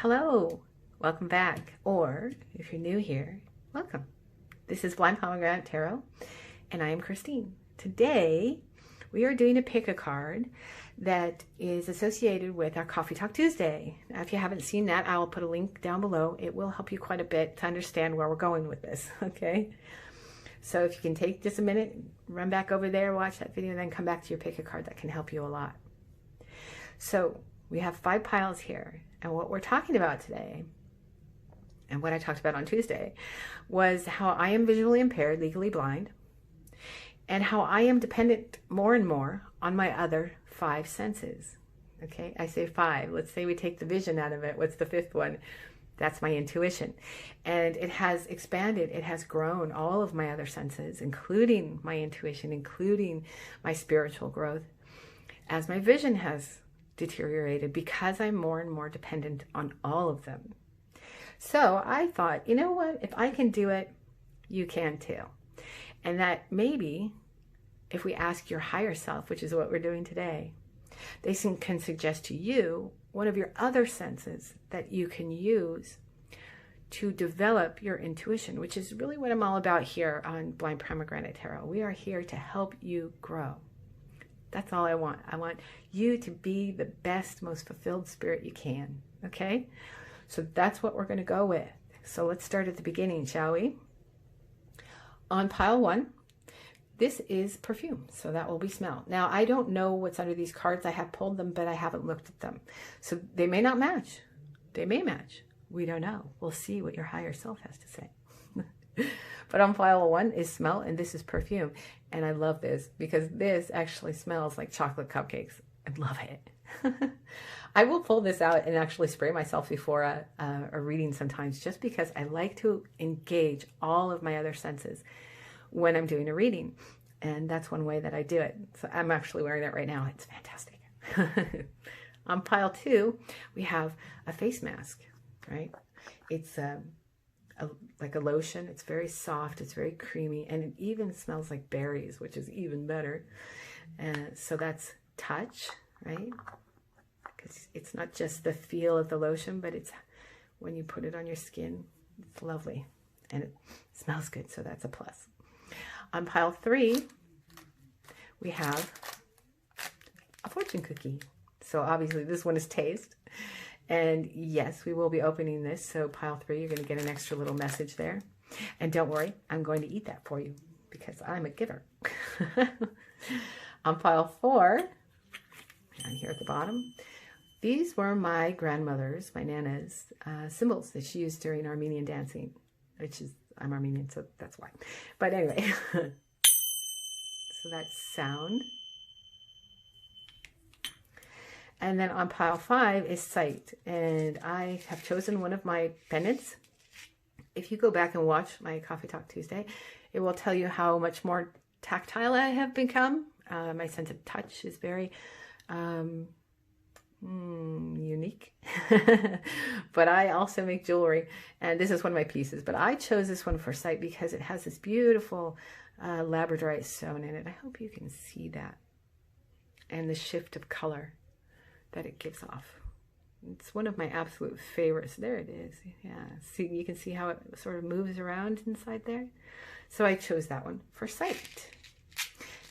Hello, welcome back, or if you're new here, welcome. This is Blindpomegranatetarot, and I am Christine. Today, we are doing a pick a card that is associated with our Coffe Talk Tuesday. Now, if you haven't seen that, I will put a link down below. It will help you quite a bit to understand where we're going with this, okay? So if you can take just a minute, run back over there, watch that video, and then come back to your pick a card, that can help you a lot. So we have 5 piles here. And what we're talking about today, and what I talked about on Tuesday, was how I am visually impaired, legally blind, and how I am dependent more and more on my other 5 senses. Okay, I say 5. Let's say we take the vision out of it. What's the 5th one? That's my intuition. And it has expanded, it has grown all of my other senses, including my intuition, including my spiritual growth, as my vision has deteriorated because I'm more and more dependent on all of them. So I thought, you know what, if I can do it, you can too. And that maybe if we ask your higher self, which is what we're doing today, they can suggest to you one of your other senses that you can use to develop your intuition, which is really what I'm all about here on Blind Pomegranate Tarot. We are here to help you grow. That's all I want. I want you to be the best, most fulfilled spirit you can. Okay? So that's what we're going to go with. So let's start at the beginning, shall we? On pile 1, this is perfume. So that will be smell. Now, I don't know what's under these cards. I have pulled them, but I haven't looked at them. So they may not match. They may match. We don't know. We'll see what your higher self has to say. But on pile 1 is smell, and this is perfume. And I love this because this actually smells like chocolate cupcakes. I love it. I will pull this out and actually spray myself before a reading sometimes, just because I like to engage all of my other senses when I'm doing a reading. And that's one way that I do it. So I'm actually wearing that right now. It's fantastic. On pile 2, we have a face mask, right? It's like a lotion. It's very soft, it's very creamy, and it even smells like berries, which is even better. So that's touch, right? Because it's not just the feel of the lotion, but it's when you put it on your skin, it's lovely. And it smells good, so that's a plus. On pile 3, we have a fortune cookie. So obviously this one is taste. And yes, we will be opening this. So pile 3, you're going to get an extra little message there. And don't worry, I'm going to eat that for you because I'm a giver. On pile 4, down here at the bottom, these were my grandmother's, my Nana's, symbols that she used during Armenian dancing, which is, I'm Armenian, so that's why. But anyway, so that's sound. And then on pile 5 is sight. And I have chosen one of my pendants. If you go back and watch my Coffe Talk Tuesday, it will tell you how much more tactile I have become. My sense of touch is very unique. But I also make jewelry. And this is one of my pieces. But I chose this one for sight because it has this beautiful labradorite stone in it. I hope you can see that. And the shift of color that it gives off. It's one of my absolute favorites. There it is. Yeah. See, you can see how it sort of moves around inside there. So I chose that one for sight.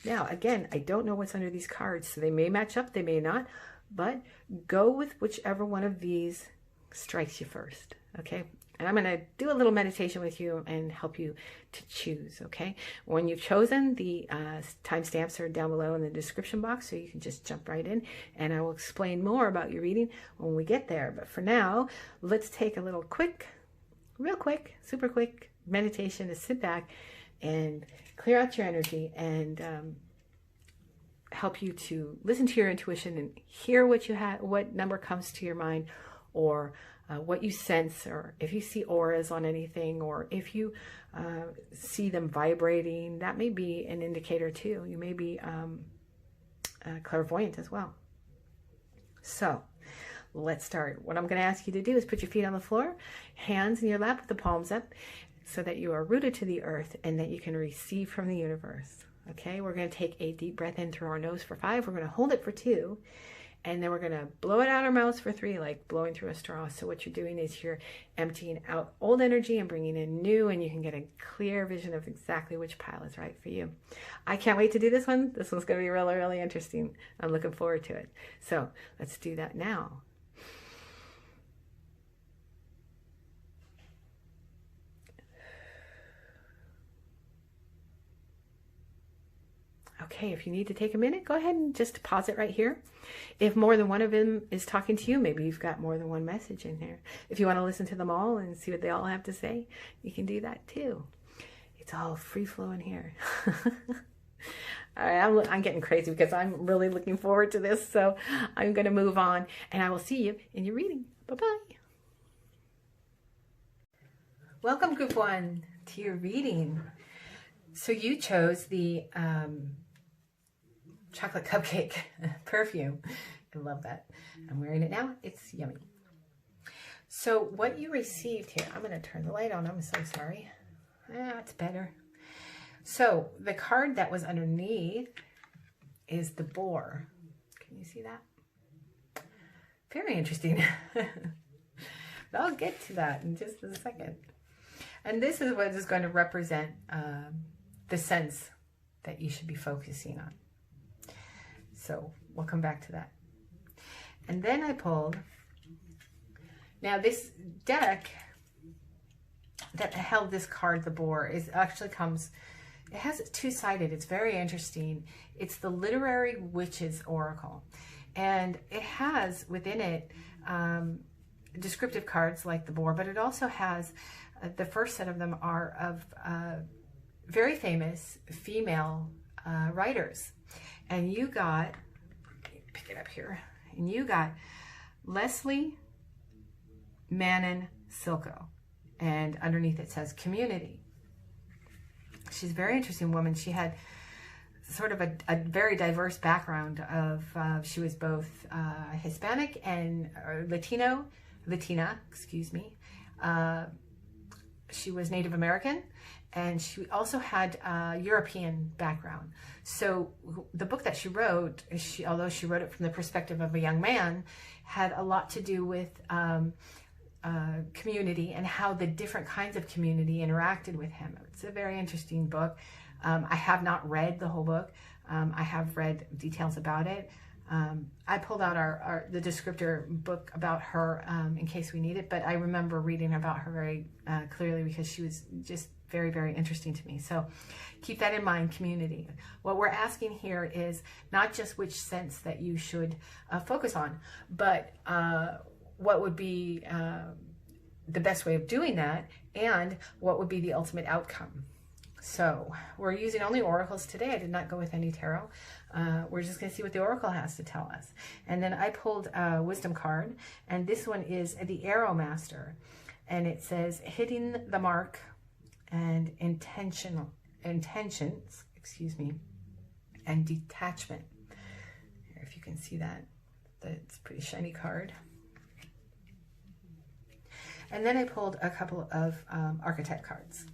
Now, again, I don't know what's under these cards, so they may match up, they may not, but go with whichever one of these strikes you first. Okay. And I'm going to do a little meditation with you and help you to choose, okay? When you've chosen, the timestamps are down below in the description box, so you can just jump right in, and I will explain more about your reading when we get there. But for now, let's take a little real quick, super quick meditation to sit back and clear out your energy and help you to listen to your intuition and hear what number comes to your mind, or what you sense, or if you see auras on anything, or if you see them vibrating, that may be an indicator too. You may be clairvoyant as well. So let's start. What I'm going to ask you to do is put your feet on the floor, hands in your lap with the palms up, so that you are rooted to the earth and that you can receive from the universe. Okay, we're going to take a deep breath in through our nose for 5. We're going to hold it for 2. And then we're going to blow it out our mouths for 3, like blowing through a straw. So what you're doing is you're emptying out old energy and bringing in new, and you can get a clear vision of exactly which pile is right for you. I can't wait to do this one. This one's going to be really, really interesting. I'm looking forward to it. So let's do that now. Okay, if you need to take a minute, go ahead and just pause it right here. If more than one of them is talking to you, maybe you've got more than one message in there. If you want to listen to them all and see what they all have to say, you can do that too. It's all free flowing here. All right, I'm getting crazy because I'm really looking forward to this. So I'm going to move on, and I will see you in your reading. Bye-bye. Welcome, Group 1, to your reading. So you chose the chocolate cupcake perfume. I love that. I'm wearing it now. It's yummy. So what you received here, I'm going to turn the light on. I'm so sorry. It's better. So the card that was underneath is the boar. Can you see that? Very interesting. But I'll get to that in just a second. And this is what is going to represent the sense that you should be focusing on. So we'll come back to that. And then I pulled, now this deck that held this card, the boar, is actually comes, it has it two-sided. It's very interesting. It's the Literary Witches Oracle. And it has within it descriptive cards like the boar, but it also has, the first set of them are of very famous female writers. And you got, pick it up here, and you got Leslie Manon Silko. And underneath it says community. She's a very interesting woman. She had sort of a very diverse background of, she was both Hispanic and Latina, excuse me. She was Native American, and she also had a European background. So the book that she wrote, although she wrote it from the perspective of a young man, had a lot to do with community and how the different kinds of community interacted with him. It's a very interesting book. I have not read the whole book. I have read details about it. I pulled out the descriptor book about her in case we need it, but I remember reading about her very clearly because she was just very, very interesting to me. So keep that in mind, community. What we're asking here is not just which sense that you should focus on, but what would be the best way of doing that, and what would be the ultimate outcome. So we're using only oracles today. I did not go with any tarot. We're just going to see what the oracle has to tell us. And then I pulled a wisdom card, and this one is the Arrow Master, and it says hitting the mark and intentions, excuse me, and detachment. Here, if you can see that, that's a pretty shiny card. And then I pulled a couple of archetype cards.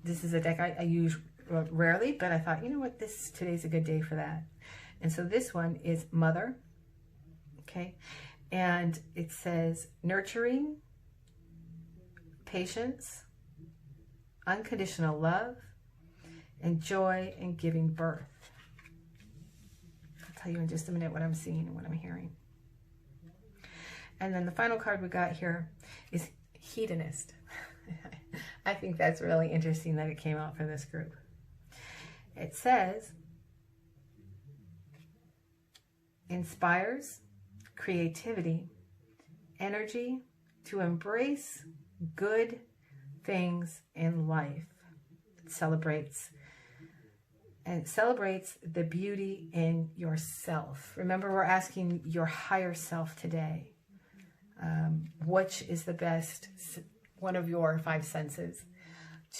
This is a deck I use rarely, but I thought, you know what, today's a good day for that. And so this one is Mother, okay? And it says nurturing, patience, unconditional love, and joy in giving birth. I'll tell you in just a minute what I'm seeing and what I'm hearing. And then the final card we got here is Hedonist. I think that's really interesting that it came out from this group. It says, inspires creativity, energy to embrace good things in life. It celebrates the beauty in yourself. Remember, we're asking your higher self today. Which is the best one of your 5 senses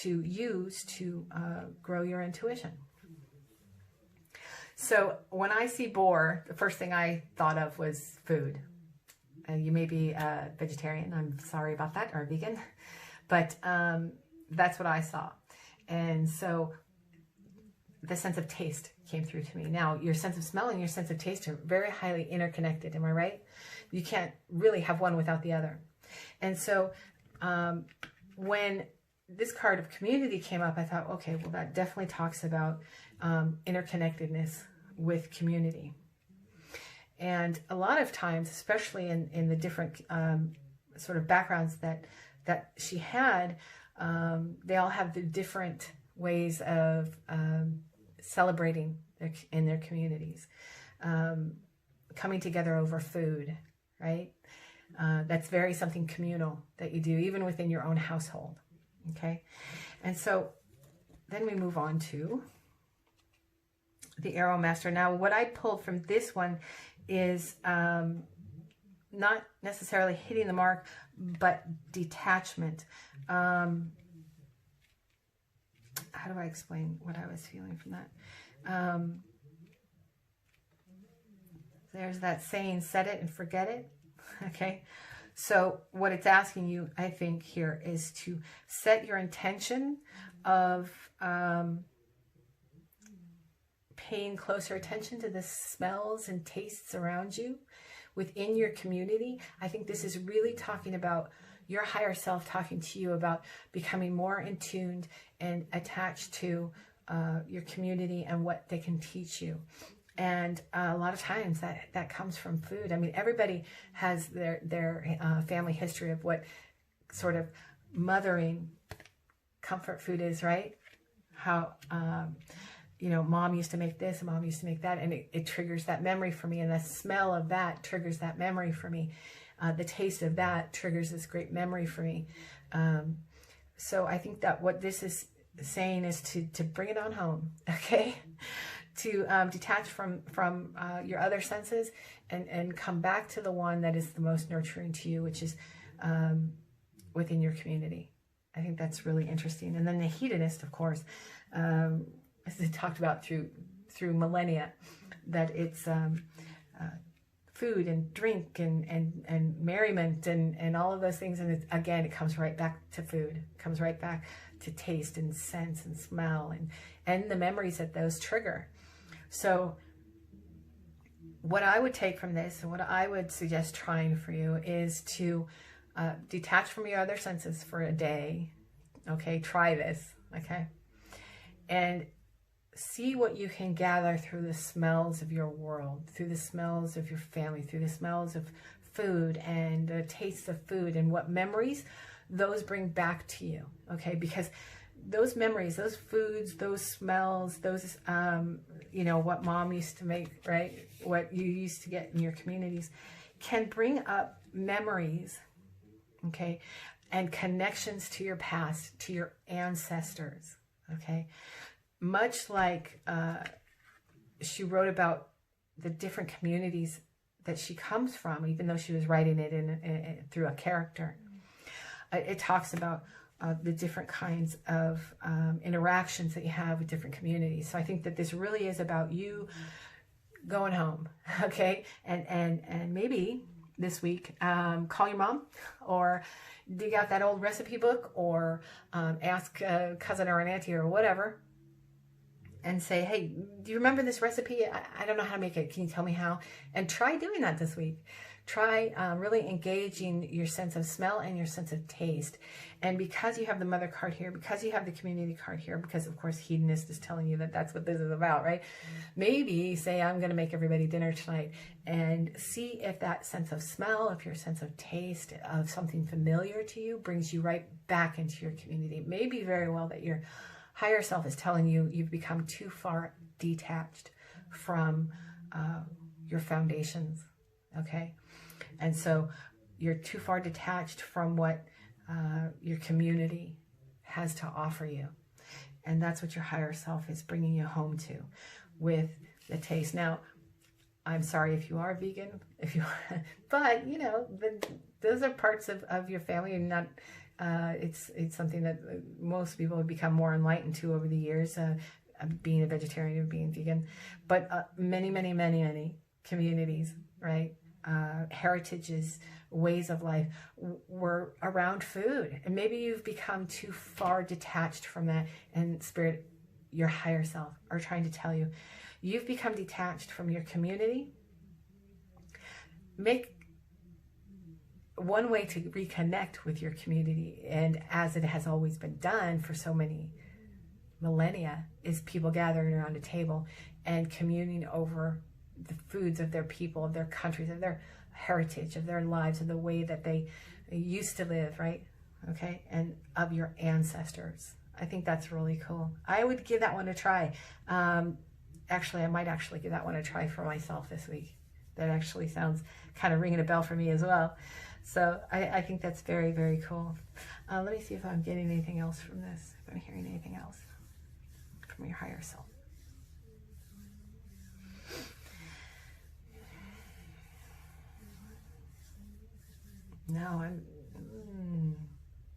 to use to grow your intuition. So when I see boar, the first thing I thought of was food. You may be a vegetarian, I'm sorry about that, or a vegan, but that's what I saw. And so the sense of taste came through to me. Now, your sense of smell and your sense of taste are very highly interconnected. Am I right? You can't really have one without the other. And so when this card of community came up, I thought, okay, well, that definitely talks about interconnectedness with community. And a lot of times, especially in the different sort of backgrounds that she had, they all have the different ways of celebrating in their communities, coming together over food, right? That's very something communal that you do even within your own household. Okay. And so then we move on to the Arrow Master. Now, what I pulled from this one is not necessarily hitting the mark, but detachment. How do I explain what I was feeling from that? There's that saying, set it and forget it. Okay. So what it's asking you, I think, here is to set your intention of paying closer attention to the smells and tastes around you within your community. I think this is really talking about your higher self talking to you about becoming more in tuned and attached to your community and what they can teach you. And a lot of times that comes from food. I mean, everybody has their family history of what sort of mothering comfort food is, right? How, you know, mom used to make this and mom used to make that, and it triggers that memory for me. And the smell of that triggers that memory for me. The taste of that triggers this great memory for me. So I think that what this is saying is to bring it on home, okay? To detach from your other senses and come back to the one that is the most nurturing to you, which is within your community. I think that's really interesting. And then the hedonist, of course, as I talked about through millennia, that it's food and drink and merriment and all of those things. And again, it comes right back to food. It comes right back to taste and sense and smell and the memories that those trigger. So what I would take from this and what I would suggest trying for you is to detach from your other senses for a day. Okay, try this, okay? And see what you can gather through the smells of your world, through the smells of your family, through the smells of food and the tastes of food and what memories those bring back to you, okay? Because those memories, those foods, those smells, those, you know, what mom used to make, right? What you used to get in your communities can bring up memories, okay? And connections to your past, to your ancestors, okay? Much like she wrote about the different communities that she comes from, even though she was writing it through a character. It talks about the different kinds of interactions that you have with different communities. So I think that this really is about you going home, okay? And maybe this week, call your mom or dig out that old recipe book or ask a cousin or an auntie or whatever and say, hey, do you remember this recipe? I don't know how to make it. Can you tell me how? And try doing that this week. Try really engaging your sense of smell and your sense of taste. And because you have the mother card here, because you have the community card here, because of course hedonist is telling you that that's what this is about, right? Maybe say, I'm going to make everybody dinner tonight, and see if that sense of smell, if your sense of taste of something familiar to you brings you right back into your community. It may be very well that your higher self is telling you you've become too far detached from your foundations, okay? And so you're too far detached from what your community has to offer you. And that's what your higher self is bringing you home to with the taste. Now, I'm sorry if you are vegan, but you know, those are parts of your family, and not, it's something that most people have become more enlightened to over the years, being a vegetarian and being vegan. But many communities, right? Heritages, ways of life were around food, and maybe you've become too far detached from that, and spirit, your higher self, are trying to tell you you've become detached from your community. Make one way to reconnect with your community, and as it has always been done for so many millennia, is people gathering around a table and communing over the foods of their people, of their countries, of their heritage, of their lives, of the way that they used to live, right? Okay, and of your ancestors. I think that's really cool. I would give that one a try. Actually, I might actually give that one a try for myself this week. That actually sounds kind of ringing a bell for me as well. So I think that's very, very cool. Let me see if I'm getting anything else from this, if I'm hearing anything else from your higher self. No,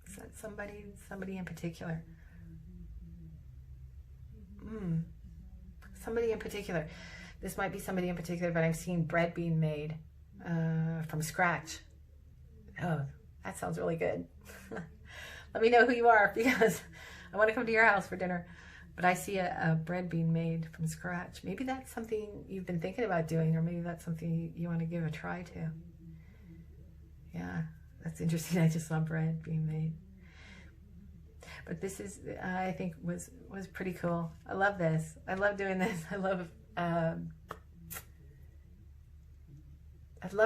is that somebody in particular? Somebody in particular. This might be somebody in particular, but I'm seeing bread being made from scratch. Oh, that sounds really good. Let me know who you are, because I want to come to your house for dinner. But I see a bread being made from scratch. Maybe that's something you've been thinking about doing, or maybe that's something you want to give a try to. Yeah, that's interesting. I just saw bread being made. But this is, I think, was pretty cool. I love this. I love doing this. I love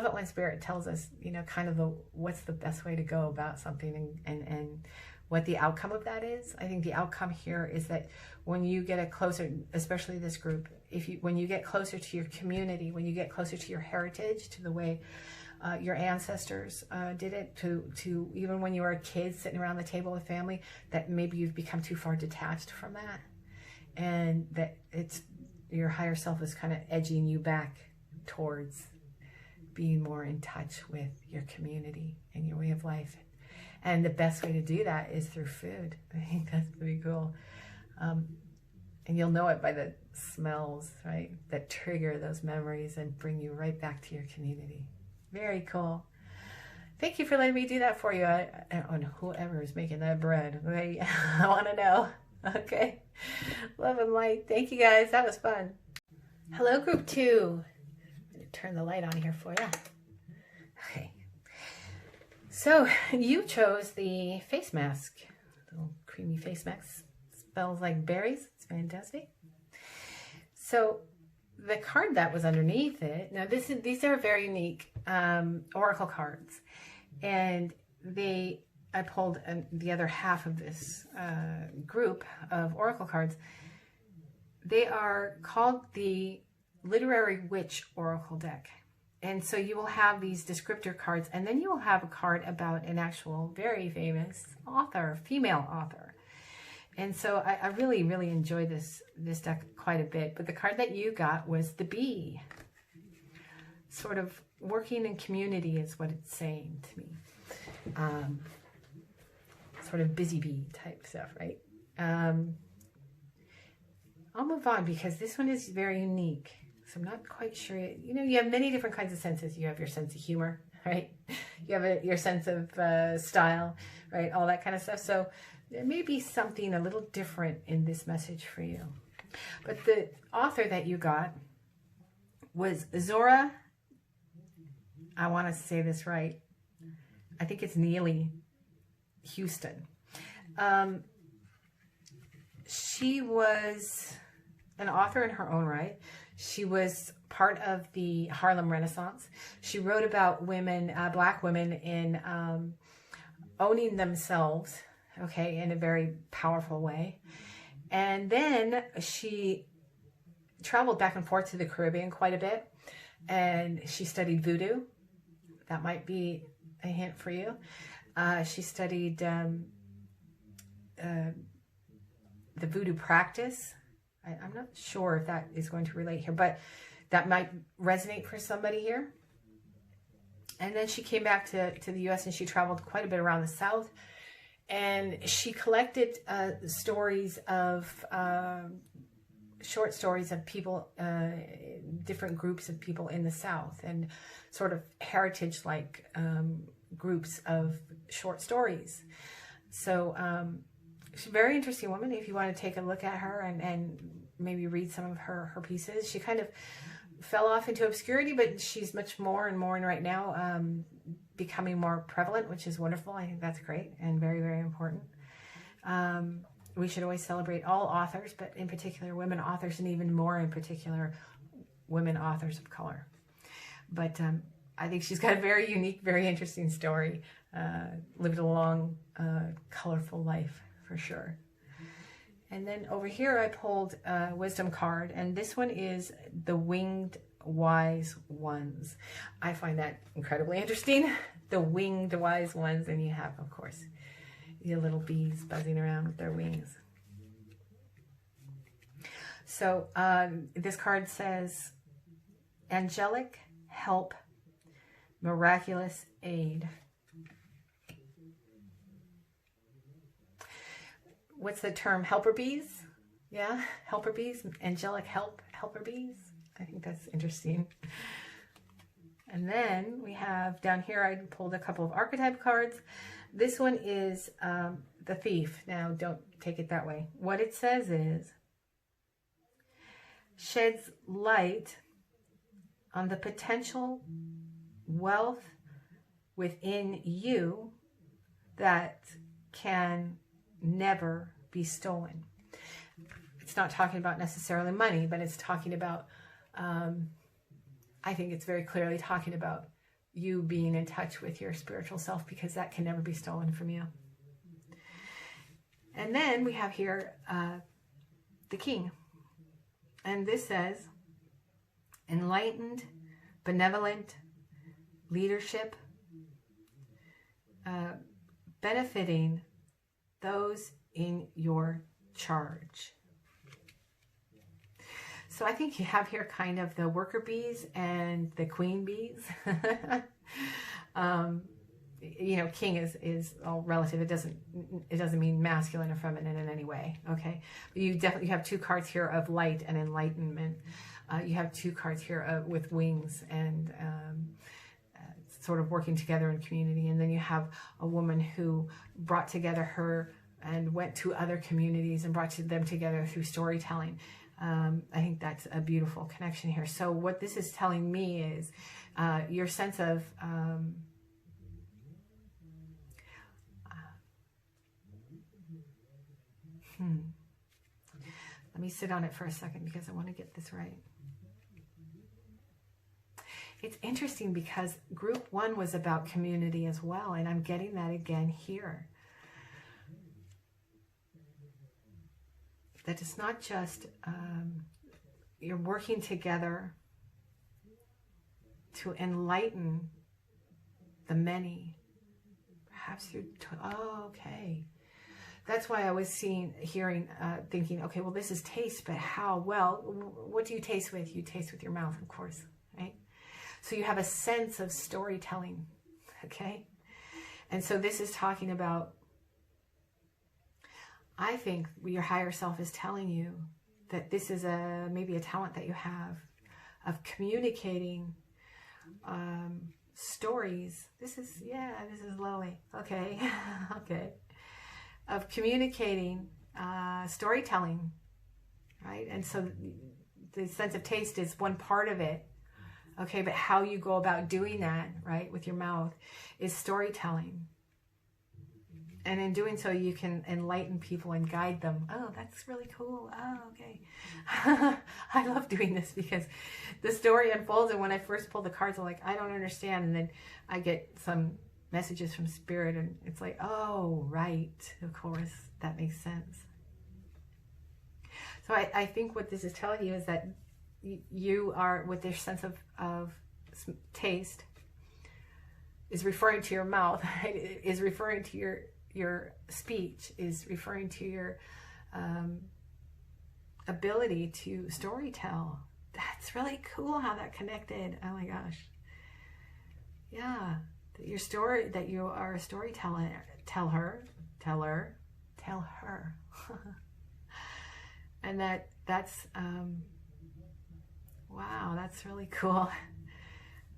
it when Spirit tells us, you know, kind of what's the best way to go about something, and what the outcome of that is. I think the outcome here is that when you get a closer, especially this group, when you get closer to your community, when you get closer to your heritage, to the way your ancestors did it, to even when you were a kid sitting around the table with family, that maybe you've become too far detached from that, and that it's your higher self is kind of edging you back towards being more in touch with your community and your way of life. And the best way to do that is through food. I think that's pretty cool. And you'll know it by the smells, right, that trigger those memories and bring you right back to your community. Very cool. Thank you for letting me do that for you. And whoever is making that bread, okay? I want to know. Okay. Love and light. Thank you, guys. That was fun. Hello, group 2. I'm going to turn the light on here for you. Okay. So you chose the face mask. Little creamy face mask. Smells like berries. It's fantastic. So the card that was underneath it, now these are very unique oracle cards, and I pulled the other half of this group of oracle cards. They are called the Literary Witch Oracle deck. And so you will have these descriptor cards, and then you will have a card about an actual very famous author, female author. And so I really, really enjoy this deck quite a bit. But the card that you got was the bee. Sort of working in community is what it's saying to me. Sort of busy bee type stuff, right? I'll move on because this one is very unique. So I'm not quite sure. You know, you have many different kinds of senses. You have your sense of humor, right? You have your sense of style, right? All that kind of stuff. So there may be something a little different in this message for you. But the author that you got was Zora. I want to say this right. I think it's Neely Houston. She was an author in her own right. She was part of the Harlem Renaissance. She wrote about women, Black women, in owning themselves, okay, in a very powerful way. And then she traveled back and forth to the Caribbean quite a bit, and she studied voodoo. That might be a hint for you. She studied the voodoo practice. I'm not sure if that is going to relate here, but that might resonate for somebody here. And then she came back to the U.S. and she traveled quite a bit around the South. And she collected stories of, short stories of people, different groups of people in the South, and sort of heritage-like groups of short stories. So she's a very interesting woman. If you want to take a look at her and maybe read some of her pieces. She kind of fell off into obscurity, but she's much more and more right now, becoming more prevalent, which is wonderful. I think that's great and very, very important. We should always celebrate all authors, but in particular women authors, and even more in particular women authors of color. But I think she's got a very unique, very interesting story. Lived a long, colorful life for sure. And then over here I pulled a wisdom card, and this one is the Winged Wise Ones. I find that incredibly interesting. The Winged Wise Ones, and you have, of course, your little bees buzzing around with their wings. So this card says, angelic help, miraculous aid. What's the term? Helper bees? Yeah, helper bees, angelic helper bees. I think that's interesting. And then we have down here, I pulled a couple of archetype cards. This one is the Thief. Now, don't take it that way. What it says is, sheds light on the potential wealth within you that can never be stolen. It's not talking about necessarily money, but it's talking about, I think it's very clearly talking about you being in touch with your spiritual self, because that can never be stolen from you. And then we have here the King. And this says, enlightened, benevolent leadership, benefiting those in your charge. So I think you have here kind of the worker bees and the queen bees. You know, king is all relative. It doesn't mean masculine or feminine in any way. Okay, but you definitely have two cards here of light and enlightenment. You have two cards here with wings and sort of working together in community. And then you have a woman who brought together her and went to other communities and brought them together through storytelling. I think that's a beautiful connection here. So what this is telling me is your sense of let me sit on it for a second because I want to get this right. It's interesting because group one was about community as well, and I'm getting that again here. That it's not just you're working together to enlighten the many, perhaps through, oh, okay. That's why I was hearing, thinking, okay, well, this is taste, but how? Well, what do you taste with? You taste with your mouth, of course, right? So you have a sense of storytelling, okay? And so this is talking about, I think your higher self is telling you that this is maybe a talent that you have of communicating stories. This is Lily. Okay, okay. Of communicating storytelling, right? And so the sense of taste is one part of it. Okay, but how you go about doing that, right, with your mouth is storytelling. And in doing so, you can enlighten people and guide them. Oh, that's really cool. Oh, okay. I love doing this because the story unfolds. And when I first pulled the cards, I'm like, I don't understand. And then I get some messages from Spirit, and it's like, oh, right. Of course, that makes sense. So I think what this is telling you is that you are, with this sense of taste, is referring to your mouth, right? Is referring to your speech, is referring to your ability to storytell. That's really cool how that connected. Oh my gosh. Yeah. Your story, that you are a storyteller. Tell her. And that's wow, that's really cool.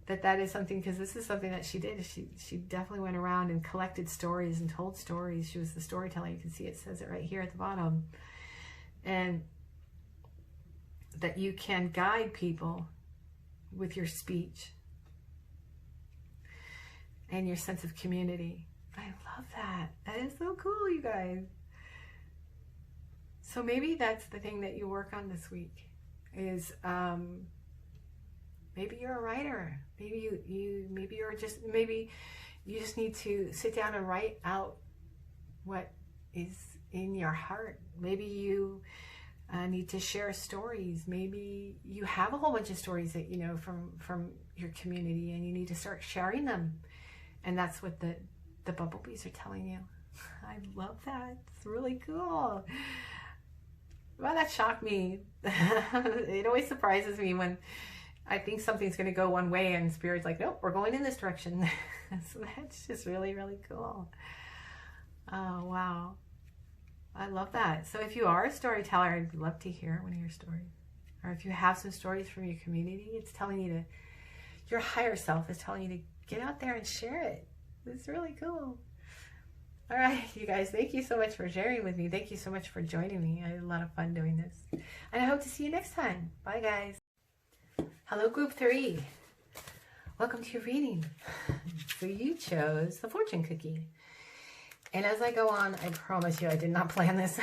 That is something, because this is something that she did. She definitely went around and collected stories and told stories. She was the storyteller. You can see it says it right here at the bottom. And that you can guide people with your speech and your sense of community. I love that. That is so cool, you guys. So maybe that's the thing that you work on this week is maybe you're a writer. Maybe maybe you just need to sit down and write out what is in your heart. Maybe you need to share stories. Maybe you have a whole bunch of stories that you know from your community, and you need to start sharing them. And that's what the bumblebees are telling you. I love that. It's really cool. Well, that shocked me. It always surprises me when I think something's going to go one way and Spirit's like, nope, we're going in this direction. So that's just really, really cool. Oh, wow. I love that. So if you are a storyteller, I'd love to hear one of your stories. Or if you have some stories from your community, it's telling you to, your higher self is telling you to get out there and share it. It's really cool. All right, you guys, thank you so much for sharing with me. Thank you so much for joining me. I had a lot of fun doing this. And I hope to see you next time. Bye, guys. Hello, group 3. Welcome to your reading. So you chose the fortune cookie. And as I go on, I promise you I did not plan this.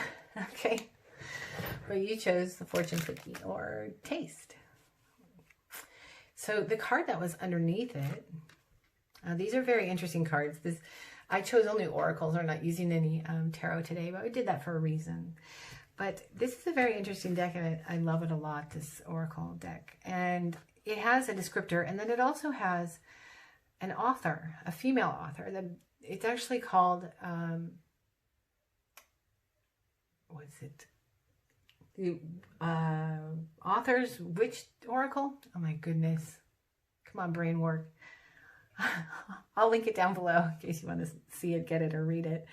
Okay. But you chose the fortune cookie or taste. So the card that was underneath it, these are very interesting cards. I chose only oracles. We're not using any tarot today, but we did that for a reason. But this is a very interesting deck, and I love it a lot, this oracle deck. And it has a descriptor, and then it also has an author, a female author. It's actually called, what is it? The author's Witch Oracle? Oh my goodness. Come on, brain work. I'll link it down below in case you want to see it, get it, or read it.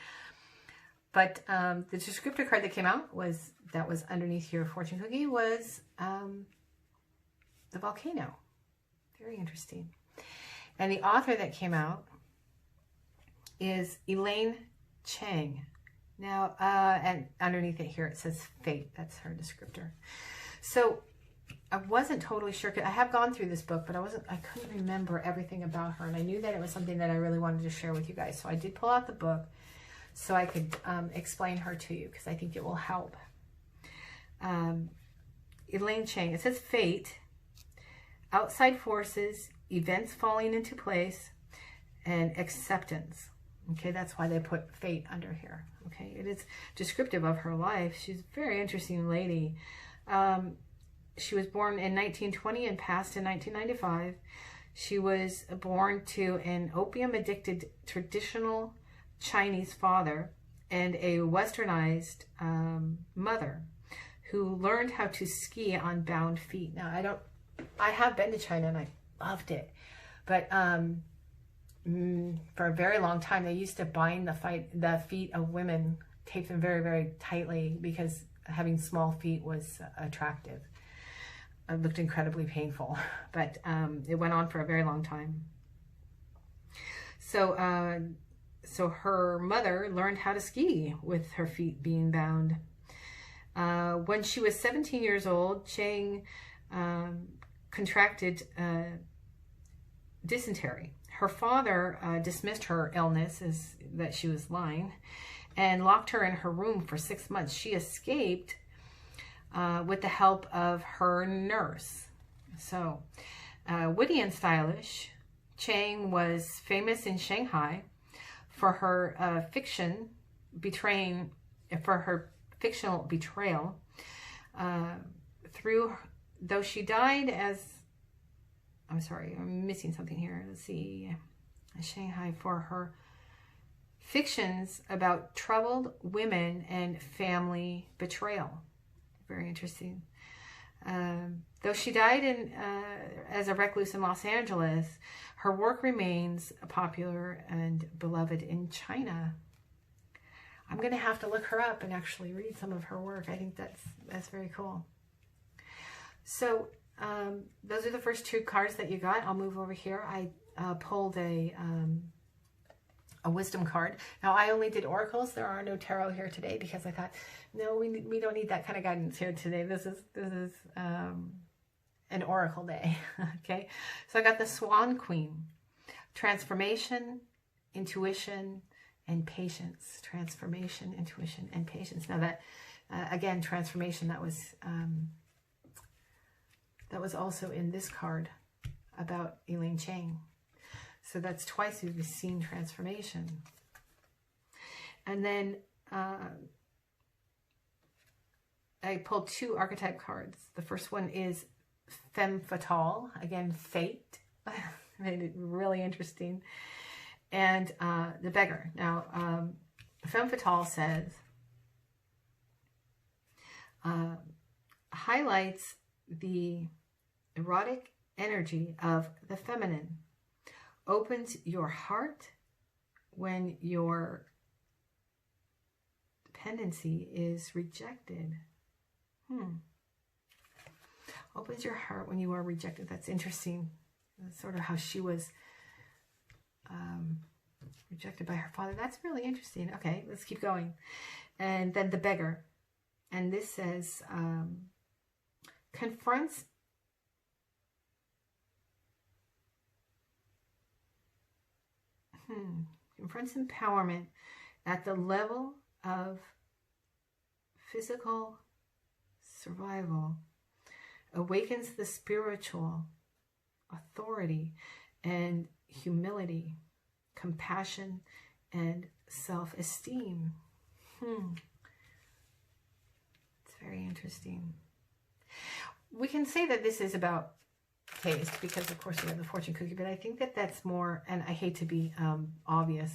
But the descriptor card that came out that was underneath your fortune cookie was the volcano. Very interesting. And the author that came out is Elaine Chang. Now, and underneath it here it says fate. That's her descriptor. So I wasn't totally sure. I have gone through this book, but I couldn't remember everything about her. And I knew that it was something that I really wanted to share with you guys. So I did pull out the book so I could explain her to you, because I think it will help. Elaine Chang, it says fate, outside forces, events falling into place, and acceptance. Okay, that's why they put fate under here. Okay, it is descriptive of her life. She's a very interesting lady. She was born in 1920 and passed in 1995. She was born to an opium-addicted traditional Chinese father and a westernized mother who learned how to ski on bound feet. Now, I have been to China and I loved it, but for a very long time they used to bind the feet of women, tape them very, very tightly, because having small feet was attractive. It looked incredibly painful, but it went on for a very long time. So her mother learned how to ski with her feet being bound. When she was 17 years old, Chang contracted dysentery. Her father dismissed her illness as that she was lying and locked her in her room for 6 months. She escaped with the help of her nurse. So, witty and stylish, Chang was famous in Shanghai for her fictional betrayal. Though she died as, I'm sorry, I'm missing something here. Let's see. Shanghai for her fictions about troubled women and family betrayal. Very interesting. Though she died as a recluse in Los Angeles, her work remains popular and beloved in China. I'm going to have to look her up and actually read some of her work. I think that's very cool. So those are the first 2 cards that you got. I'll move over here. I pulled a a wisdom card. Now, I only did oracles. There are no tarot here today because I thought, no, we don't need that kind of guidance here today. This is an oracle day. Okay, so I got the Swan Queen. Transformation, intuition, and patience. Transformation, intuition, and patience. Now that, again, transformation, that was also in this card about Elaine Chang. So that's twice we've seen transformation. And then I pulled 2 archetype cards. The first one is Femme Fatale, again, fate. Made it really interesting. And the Beggar. Now, Femme Fatale says, highlights the erotic energy of the feminine, opens your heart when your dependency is rejected. Opens your heart when you are rejected. That's interesting. That's sort of how she was rejected by her father. That's really interesting. Okay, let's keep going. And then the Beggar. And this says, confronts empowerment at the level of physical survival, awakens the spiritual authority and humility, compassion, and self-esteem. It's very interesting. We can say that this is about taste because, of course, we have the fortune cookie, but I think that that's more, and I hate to be obvious,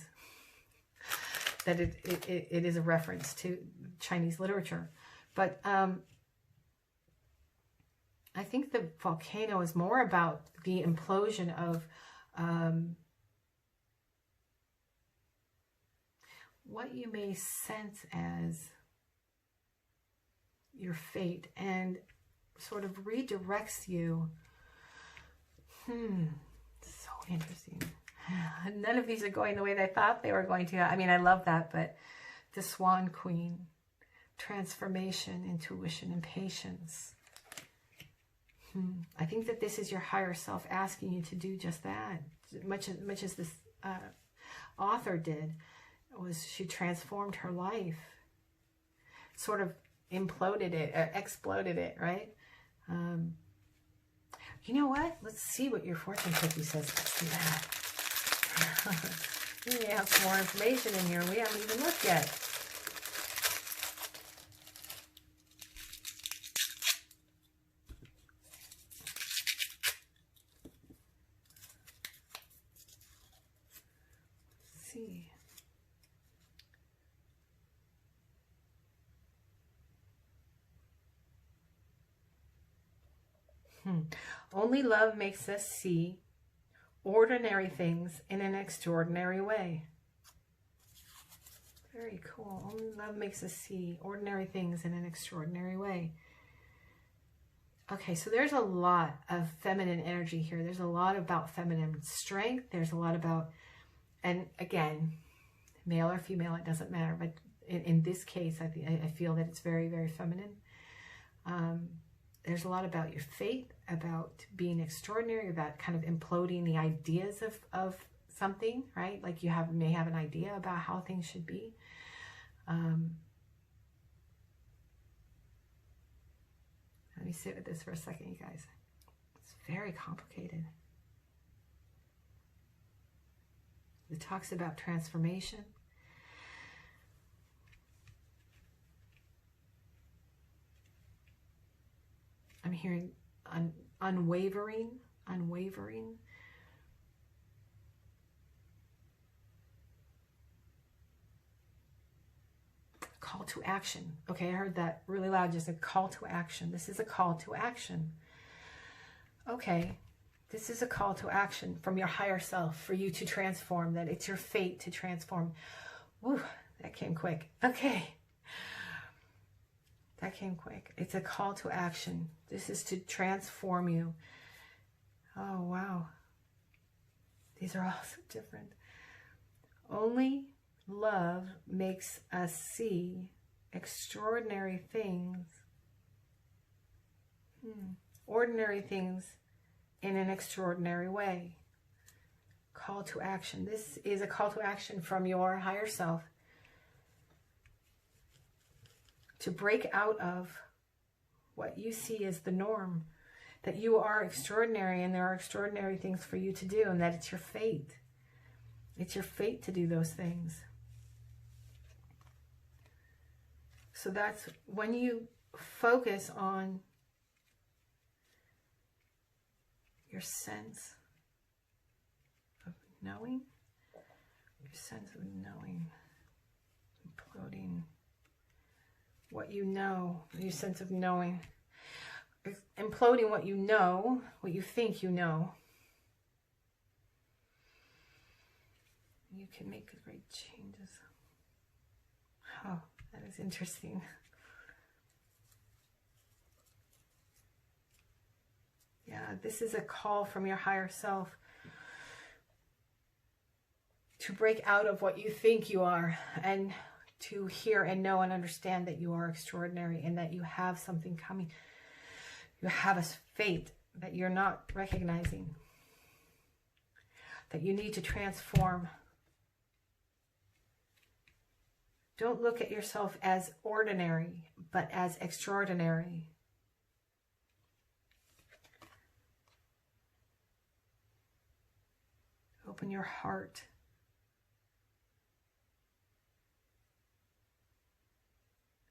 that it is a reference to Chinese literature. But I think the volcano is more about the implosion of what you may sense as your fate, and sort of redirects you. So interesting. None of these are going the way they thought they were going to. I mean, I love that, but the Swan Queen, transformation, intuition, and patience. I think that this is your higher self asking you to do just that. Much as this author did, was she transformed her life, sort of imploded it, exploded it, right? You know what? Let's see what your fortune cookie says. Let's do that. We may have some more information in here. We haven't even looked yet. Let's see. Only love makes us see ordinary things in an extraordinary way. Very cool. Only love makes us see ordinary things in an extraordinary way. Okay, so there's a lot of feminine energy here. There's a lot about feminine strength. There's a lot about, and again, male or female, it doesn't matter. But in this case, I feel that it's very, very feminine. There's a lot about your faith, about being extraordinary, about kind of imploding the ideas of something, right? Like you may have an idea about how things should be. Let me sit with this for a second, you guys. It's very complicated. It talks about transformation. I'm hearing unwavering. Call to action. Okay, I heard that really loud, just a call to action. This is a call to action. Okay, this is a call to action from your higher self for you to transform, that it's your fate to transform. Woo, that came quick. Okay. That came quick. It's a call to action. This is to transform you. Oh, wow. These are all so different. Only love makes us see extraordinary things, ordinary things in an extraordinary way. Call to action. This is a call to action from your higher self to break out of what you see as the norm, that you are extraordinary and there are extraordinary things for you to do, and that it's your fate. It's your fate to do those things. So that's when you focus on your sense of knowing, your sense of knowing, imploding what you know, your sense of knowing, imploding what you know, what you think you know. You can make great changes. Oh, that is interesting. Yeah, this is a call from your higher self to break out of what you think you are and to hear and know and understand that you are extraordinary and that you have something coming. You have a fate that you're not recognizing, that you need to transform. Don't look at yourself as ordinary, but as extraordinary. Open your heart.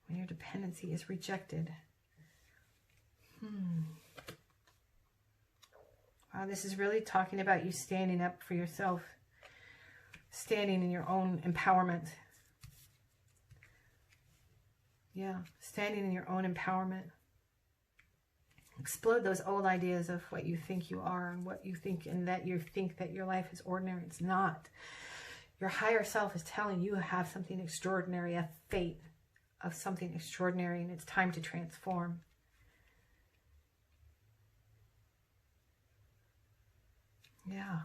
When your dependency is rejected. Wow, this is really talking about you standing up for yourself, standing in your own empowerment. Yeah, standing in your own empowerment. Explode those old ideas of what you think you are and what you think, and that you think that your life is ordinary. It's not. Your higher self is telling you have something extraordinary, a fate of something extraordinary, and it's time to transform. Yeah.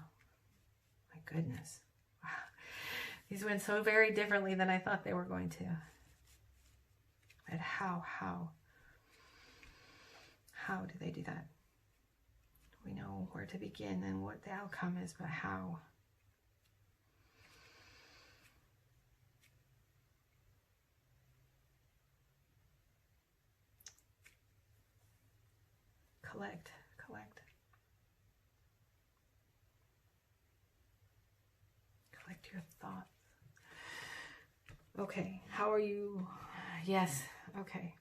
My goodness. Wow. These went so very differently than I thought they were going to. But how do they do that? We know where to begin and what the outcome is, but how? Collect. Collect your thoughts. Okay, how are you? Yes, okay.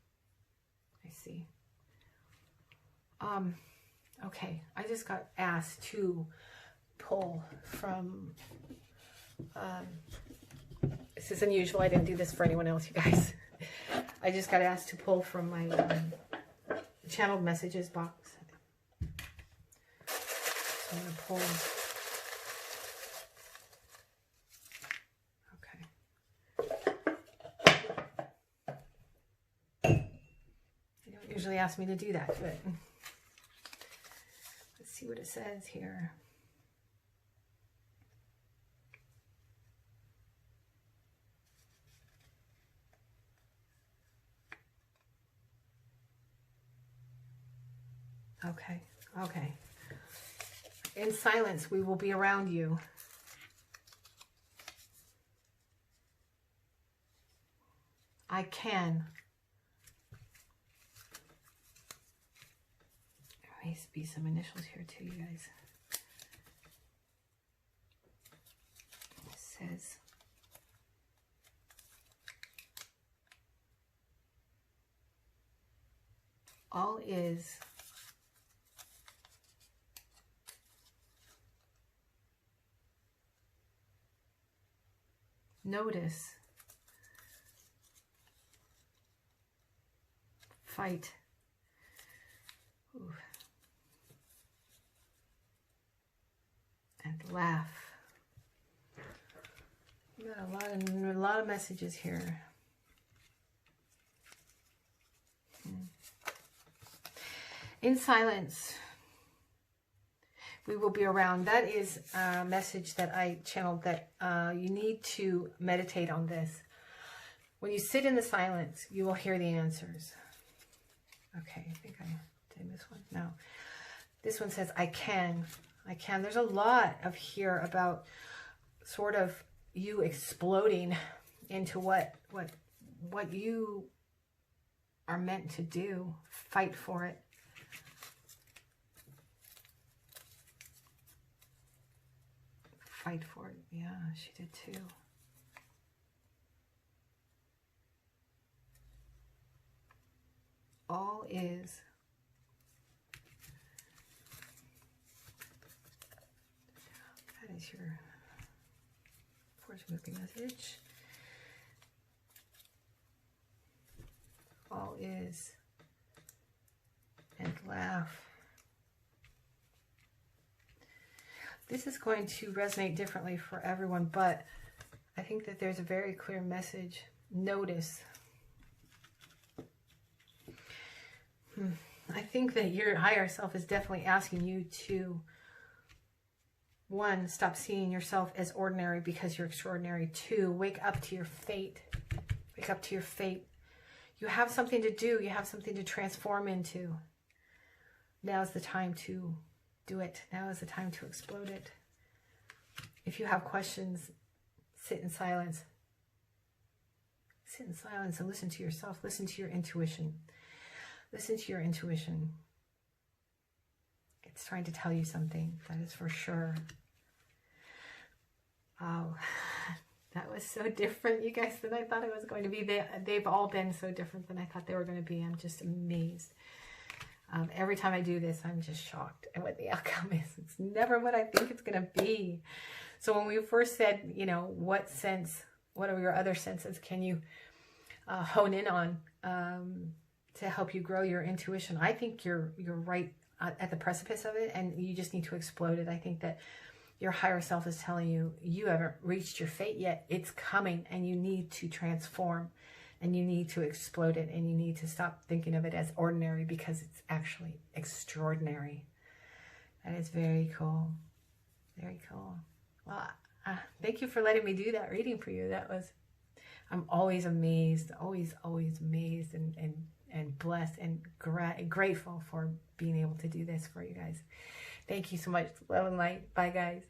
I see. Okay, I just got asked to pull from, this is unusual, I didn't do this for anyone else, you guys. I just got asked to pull from my channeled messages box. So I'm going to pull. Okay. They don't usually ask me to do that, but let's see what it says here. Okay. In silence, we will be around you. I can. There needs to be some initials here too, you guys. It says, all is notice, fight, and laugh. We got a lot of messages here. In silence, We will be around. That is a message that I channeled, that you need to meditate on this. When you sit in the silence, you will hear the answers. Okay, I think I did this one. No. This one says, I can. I can. There's a lot of here about sort of you exploding into what you are meant to do. Fight for it. Fight for it. Yeah, she did too. All is. That is your force moving message. All is. And laugh. This is going to resonate differently for everyone, but I think that there's a very clear message. Notice. I think that your higher self is definitely asking you to, one, stop seeing yourself as ordinary because you're extraordinary. Two, wake up to your fate. Wake up to your fate. You have something to do. You have something to transform into. Now's the time to do it. Now is the time to explode it. If you have questions, sit in silence. Sit in silence and listen to yourself. Listen to your intuition. Listen to your intuition. It's trying to tell you something, that is for sure. Oh, that was so different, you guys, than I thought it was going to be. They've all been so different than I thought they were going to be. I'm just amazed. Every time I do this, I'm just shocked at what the outcome is. It's never what I think it's going to be. So when we first said, you know, what are your other senses can you hone in on to help you grow your intuition? I think you're right at the precipice of it, and you just need to explode it. I think that your higher self is telling you, you haven't reached your fate yet. It's coming, and you need to transform, and you need to explode it, and you need to stop thinking of it as ordinary, because it's actually extraordinary. That is very cool. Very cool. Well, thank you for letting me do that reading for you. I'm always amazed, always amazed and blessed and grateful for being able to do this for you guys. Thank you so much. Love and light. Bye, guys.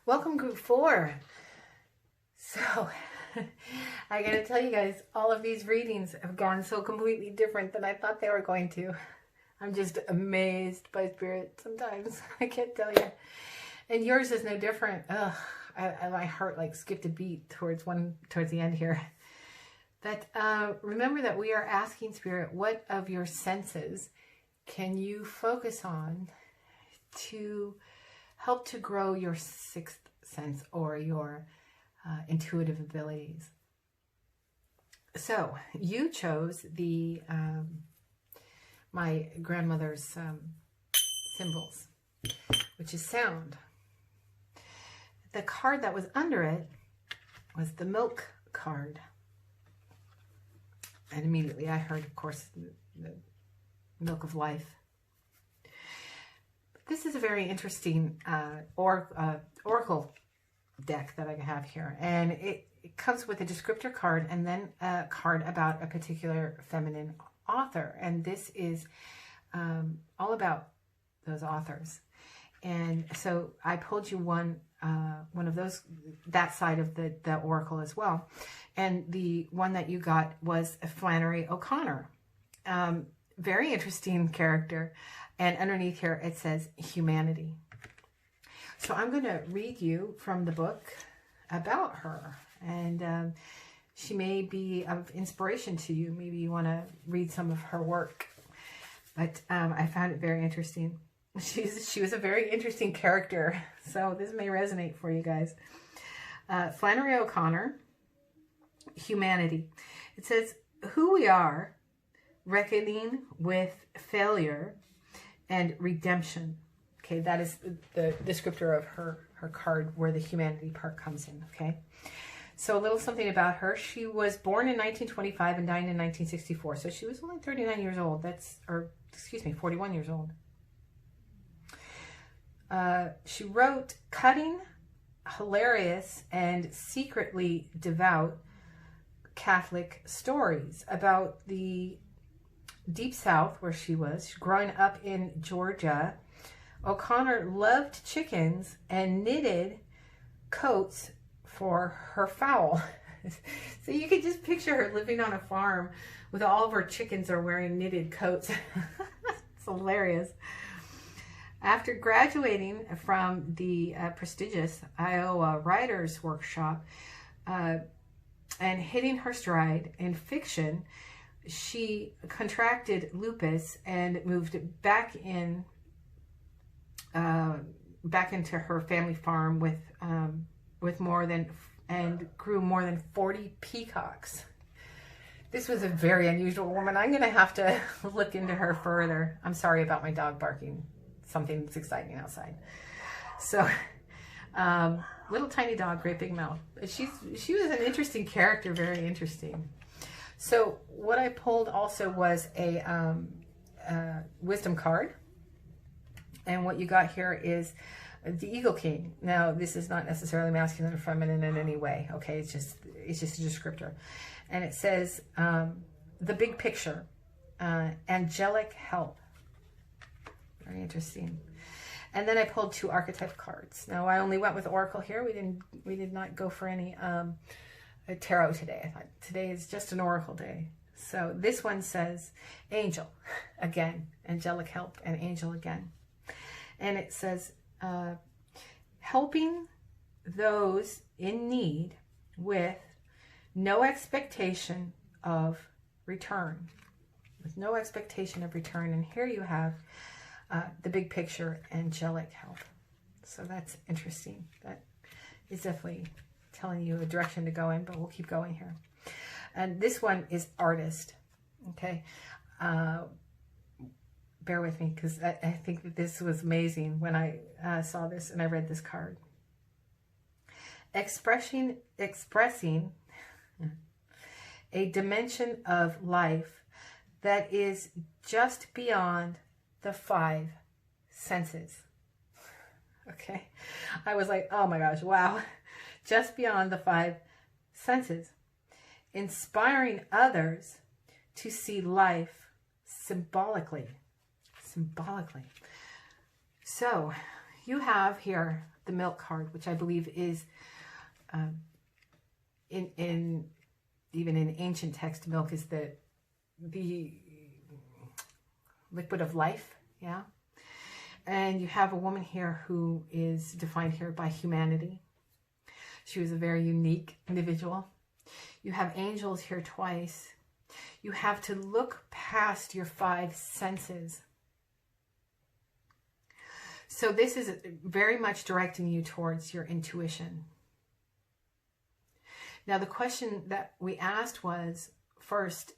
Welcome, group 4. So, I gotta tell you guys, all of these readings have gone so completely different than I thought they were going to. I'm just amazed by spirit sometimes. I can't tell you. And yours is no different. Ugh, my heart like skipped a beat towards the end here. But remember that we are asking Spirit, what of your senses can you focus on to help to grow your 6th sense or your intuitive abilities? So you chose the my grandmother's symbols, which is sound. The card that was under it was the milk card. And immediately I heard, of course, the milk of life. This is a very interesting oracle deck that I have here. And it comes with a descriptor card and then a card about a particular feminine author. And this is all about those authors. And so I pulled you one of those, that side of the oracle as well. And the one that you got was Flannery O'Connor. Very interesting character. And underneath here it says humanity. So I'm going to read you from the book about her. And she may be of inspiration to you. Maybe you want to read some of her work. But I found it very interesting. She was a very interesting character, so this may resonate for you guys. Flannery O'Connor, humanity. It says, who we are, reckoning with failure and redemption. Okay, that is the descriptor of her card where the humanity part comes in, okay? So a little something about her. She was born in 1925 and died in 1964, so she was only 39 years old. 41 years old. She wrote cutting, hilarious, and secretly devout Catholic stories about the Deep South where she was. Growing up in Georgia, O'Connor loved chickens and knitted coats for her fowl. So you could just picture her living on a farm with all of her chickens are wearing knitted coats. It's hilarious. After graduating from the prestigious Iowa Writers Workshop and hitting her stride in fiction, she contracted lupus and moved back into her family farm with more than and grew more than 40 peacocks. This was a very unusual woman. I'm going to have to look into her further. I'm sorry about my dog barking. Something that's exciting outside. So, little tiny dog, great big mouth. She was an interesting character, very interesting. So what I pulled also was a wisdom card. And what you got here is the Eagle King. Now, this is not necessarily masculine or feminine in any way. Okay, it's just a descriptor. And it says, the big picture, angelic help. Very interesting. And then I pulled 2 archetype cards. Now I only went with Oracle here. We did not go for any tarot today. I thought today is just an Oracle day. So this one says angel again, angelic help, and angel again. And it says helping those in need with no expectation of return. With no expectation of return. And here you have the big picture, angelic help. So that's interesting. That is definitely telling you a direction to go in, but we'll keep going here. And this one is artist. Okay. Bear with me because I think that this was amazing when I saw this and I read this card. Expressing a dimension of life that is just beyond the 5 senses. Okay. I was like, oh my gosh, wow. Just beyond the 5 senses. Inspiring others to see life symbolically. Symbolically. So you have here the milk card, which I believe is even in ancient text, milk is the liquid of life. Yeah. And you have a woman here who is defined here by humanity. She was a very unique individual. You have angels here twice. You have to look past your 5 senses. So this is very much directing you towards your intuition. Now, the question that we asked was, first,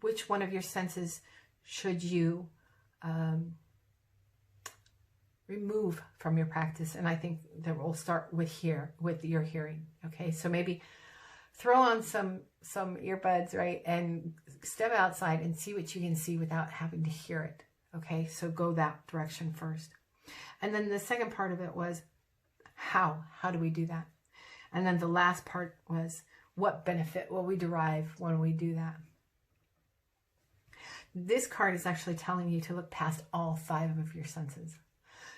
which one of your senses should you remove from your practice? And I think that we'll start with your hearing. Okay, so maybe throw on some earbuds, right, and step outside and see what you can see without having to hear it. Okay, so go that direction first. And then the second part of it was how do we do that? And then the last part was what benefit will we derive when we do that? This card is actually telling you to look past all 5 of your senses.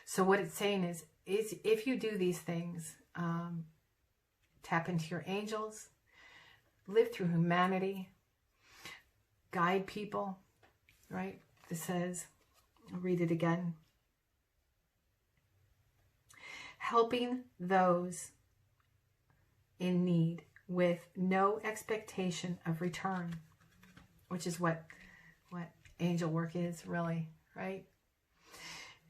So what it's saying is if you do these things, tap into your angels, live through humanity, guide people, right? This says, I'll read it again. Helping those in need with no expectation of return, which is what angel work is really, right?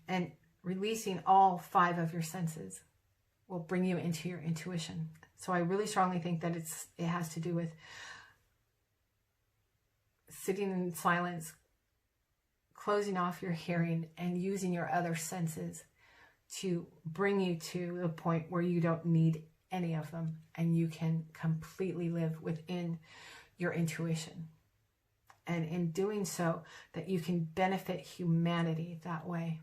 And releasing all 5 of your senses will bring you into your intuition. So I really strongly think that it has to do with sitting in silence, closing off your hearing, and using your other senses to bring you to the point where you don't need any of them and you can completely live within your intuition. And in doing so, that you can benefit humanity that way.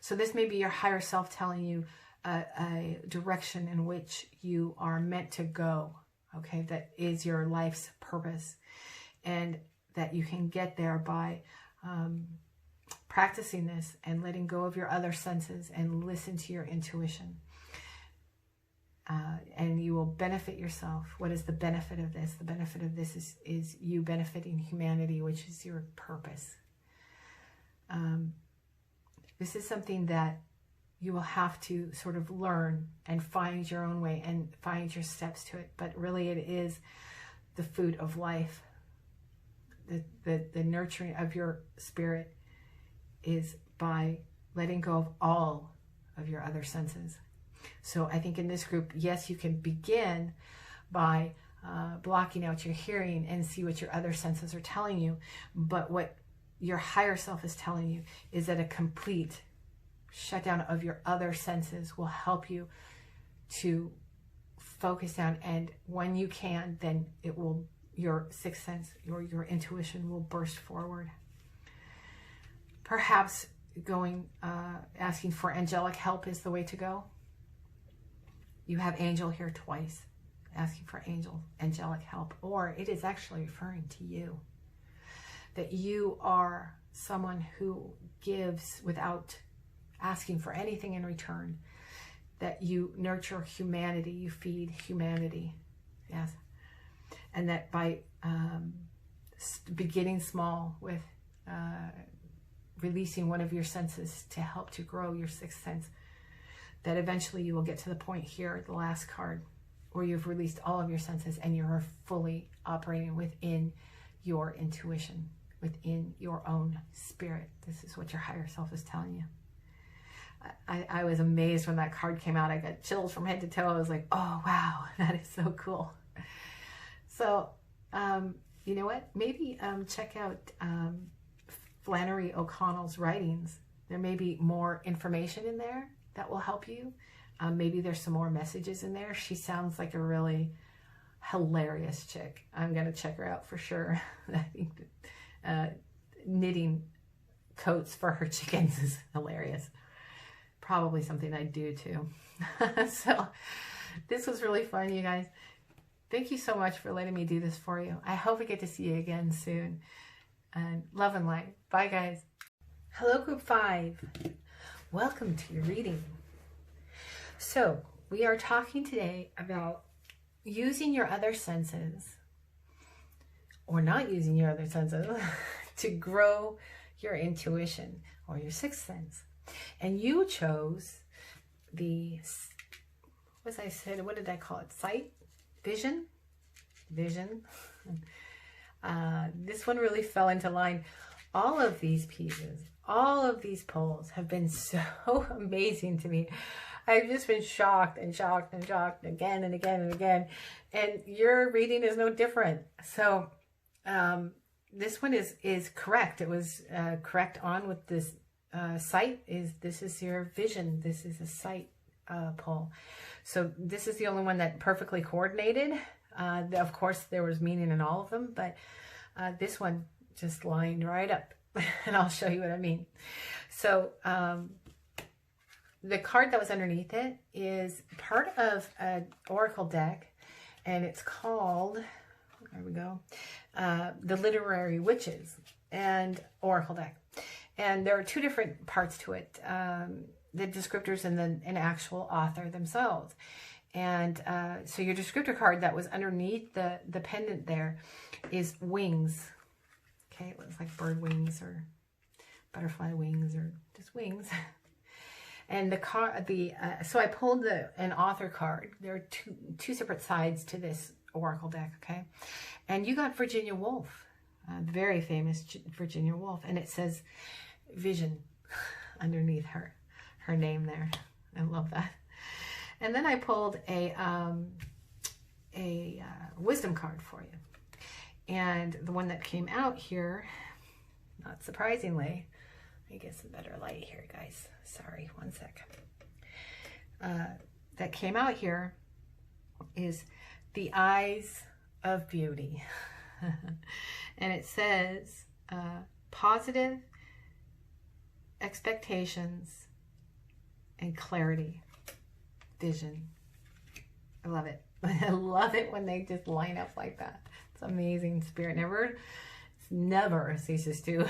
So this may be your higher self telling you a direction in which you are meant to go, okay? That is your life's purpose, and that you can get there by practicing this and letting go of your other senses and listen to your intuition. And you will benefit yourself. What is the benefit of this? The benefit of this is you benefiting humanity, which is your purpose. This is something that you will have to sort of learn and find your own way and find your steps to it. But really it is the food of life. The nurturing of your spirit is by letting go of all of your other senses. So I think in this group, yes, you can begin by blocking out your hearing and see what your other senses are telling you. But what your higher self is telling you is that a complete shutdown of your other senses will help you to focus down. And when you can, then it will, your sixth sense, your intuition will burst forward. Perhaps asking for angelic help is the way to go. You have angel here twice, asking for angelic help, or it is actually referring to you. That you are someone who gives without asking for anything in return. That you nurture humanity, you feed humanity, yes. And that by beginning small with releasing one of your senses to help to grow your sixth sense, that eventually you will get to the point here, the last card, where you've released all of your senses and you're fully operating within your intuition, within your own spirit. This is what your higher self is telling you. I was amazed when that card came out. I got chills from head to toe. I was like, oh, wow, that is so cool. So, you know what? Maybe check out Flannery O'Connell's writings. There may be more information in there that will help you. Maybe there's some more messages in there. She sounds like a really hilarious chick. I'm going to check her out for sure. I think knitting coats for her chickens is hilarious. Probably something I'd do too. So this was really fun, you guys. Thank you so much for letting me do this for you. I hope we get to see you again soon. And love and light. Bye, guys. Hello, Group 5. Welcome to your reading. So we are talking today about using your other senses, or not using your other senses, to grow your intuition or your sixth sense. And you chose the, what did I call it? Sight? Vision? Vision. This one really fell into line. All of these pieces, all of these polls have been so amazing to me. I've just been shocked and shocked and shocked again and again and again. And your reading is no different. So this one is correct. It was correct on with this sight. This is your vision. This is a sight poll. So this is the only one that perfectly coordinated. Of course, there was meaning in all of them, but this one just lined right up. And I'll show you what I mean. So the card that was underneath it is part of an oracle deck, and it's called, there we go, The Literary Witches and Oracle Deck. And there are two different parts to it, the descriptors and then an actual author themselves. And so your descriptor card that was underneath the pendant there is wings. Okay, it looks like bird wings or butterfly wings or just wings. And so I pulled an author card. There are two separate sides to this oracle deck, okay? And you got Virginia Woolf, very famous Virginia Woolf, and it says vision underneath her name there. I love that. And then I pulled a wisdom card for you. And the one that came out here, not surprisingly, let me get some better light here, guys. Sorry, one sec. That came out here is the eyes of beauty. And it says positive expectations and clarity, vision. I love it. I love it when they just line up like that. It's amazing. Spirit never ceases to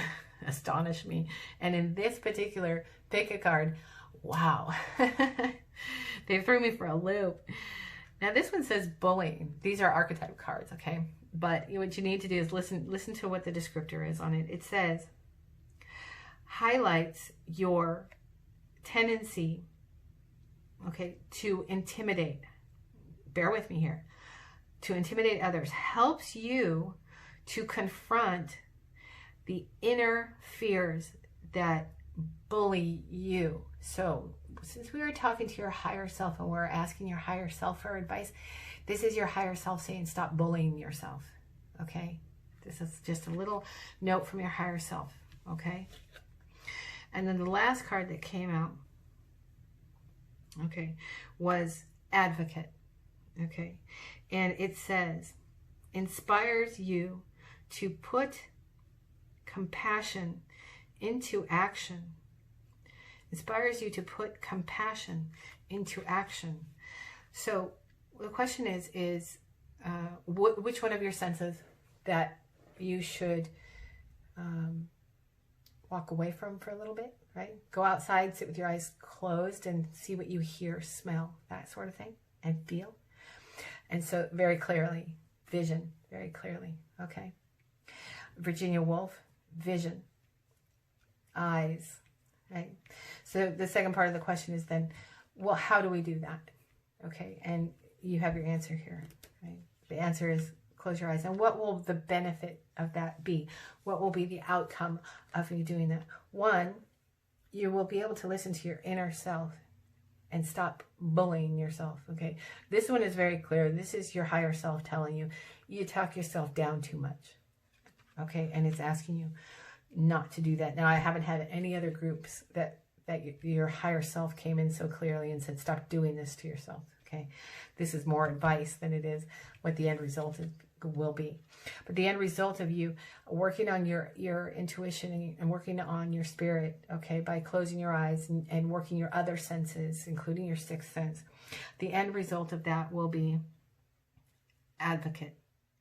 astonish me. And in this particular pick a card, wow. They threw me for a loop. Now this one says bullying. These are archetype cards, okay? But what you need to do is listen to what the descriptor is on it. It says, highlights your tendency, okay, to intimidate. Bear with me here. To intimidate others. Helps you to confront the inner fears that bully you. So since we were talking to your higher self and we're asking your higher self for advice, this is your higher self saying stop bullying yourself, okay? This is just a little note from your higher self, okay? And then the last card that came out, okay, was advocate, okay? And it says, inspires you to put compassion into action. Inspires you to put compassion into action. So the question is which one of your senses that you should walk away from for a little bit, right? Go outside, sit with your eyes closed and see what you hear, smell, that sort of thing, and feel. And so very clearly, vision, very clearly, okay? Virginia Woolf, vision, eyes, right? So the second part of the question is then, well, how do we do that? Okay, and you have your answer here, right? The answer is close your eyes. And what will the benefit of that be? What will be the outcome of you doing that? One, you will be able to listen to your inner self and stop bullying yourself, okay? This one is very clear. This is your higher self telling you, you talk yourself down too much, okay? And it's asking you not to do that. Now, I haven't had any other groups that your higher self came in so clearly and said, stop doing this to yourself, okay? This is more advice than it is what the end result will be. But the end result of you working on your intuition and working on your spirit, okay, by closing your eyes and working your other senses, including your sixth sense, the end result of that will be advocate,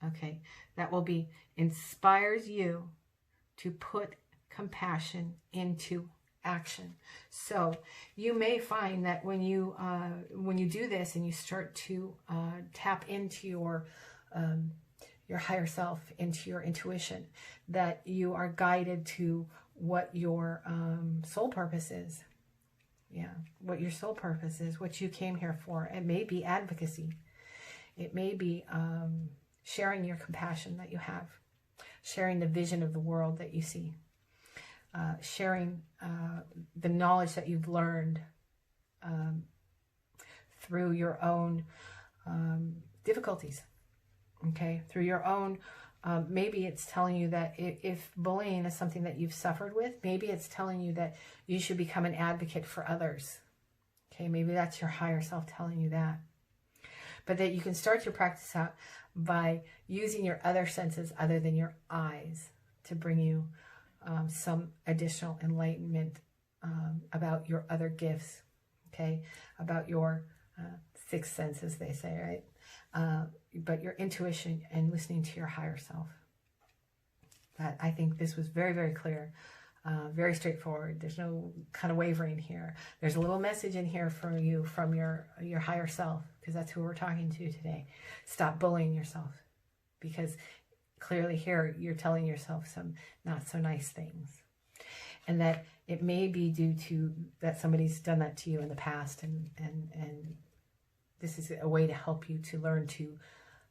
okay? That will be inspires you to put compassion into action. So you may find that when you do this and you start to tap into your higher self, into your intuition, that you are guided to what your soul purpose is. Yeah, what your soul purpose is, what you came here for. It may be advocacy. It may be sharing your compassion that you have, sharing the vision of the world that you see, sharing the knowledge that you've learned through your own difficulties, okay? Through your own, maybe it's telling you that if bullying is something that you've suffered with, maybe it's telling you that you should become an advocate for others, okay? Maybe that's your higher self telling you that. But that you can start your practice out by using your other senses other than your eyes to bring you some additional enlightenment about your other gifts, okay? About your sixth sense, as they say, right? But your intuition and listening to your higher self. That I think this was very, very clear, very straightforward. There's no kind of wavering here. There's a little message in here for you from your higher self, because that's who we're talking to today. Stop bullying yourself, because clearly here you're telling yourself some not so nice things, and that it may be due to that somebody's done that to you in the past, and this is a way to help you to learn to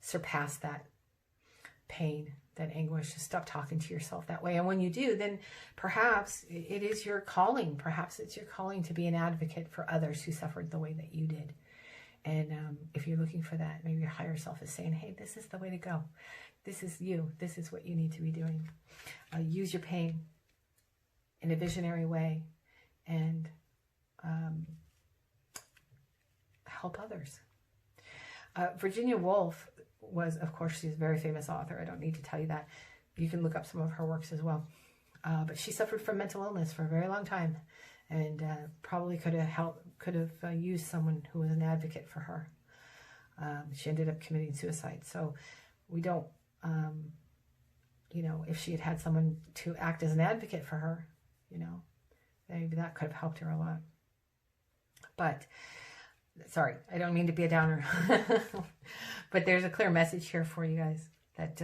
surpass that pain, that anguish, to stop talking to yourself that way. And when you do, then perhaps it is your calling. Perhaps it's your calling to be an advocate for others who suffered the way that you did. And if you're looking for that, maybe your higher self is saying, hey, this is the way to go. This is you. This is what you need to be doing. Use your pain in a visionary way and help others. Virginia Woolf was, of course, she's a very famous author. I don't need to tell you that. You can look up some of her works as well. But she suffered from mental illness for a very long time, and probably could have could have used someone who was an advocate for her. She ended up committing suicide. So we don't, you know, if she had had someone to act as an advocate for her, you know, maybe that could have helped her a lot. But sorry, I don't mean to be a downer, but there's a clear message here for you guys that,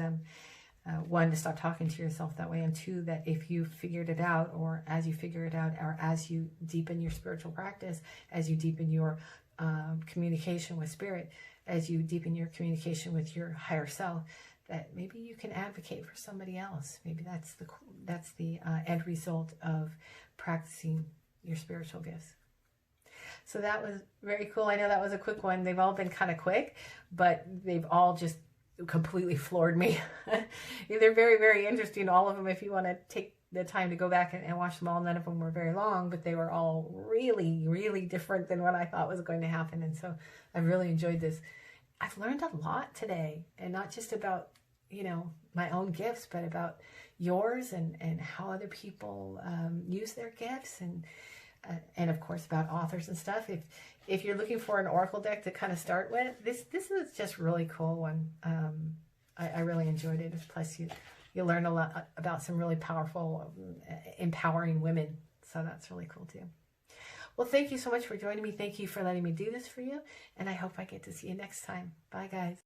one, to stop talking to yourself that way, and two, that if you figured it out, or as you figure it out, or as you deepen your spiritual practice, as you deepen your communication with spirit, as you deepen your communication with your higher self, that maybe you can advocate for somebody else. Maybe that's the end result of practicing your spiritual gifts. So that was very cool. I know that was a quick one. They've all been kind of quick, but they've all just completely floored me. They're very, very interesting, all of them. If you want to take the time to go back and watch them all, none of them were very long, but they were all really, really different than what I thought was going to happen. And so I've really enjoyed this. I've learned a lot today, and not just about, you know, my own gifts, but about yours and how other people use their gifts, and of course about authors and stuff. If you're looking for an oracle deck to kind of start with, this is just a really cool one. I really enjoyed it. Plus you learn a lot about some really powerful, empowering women. So that's really cool too. Well, thank you so much for joining me. Thank you for letting me do this for you. And I hope I get to see you next time. Bye, guys.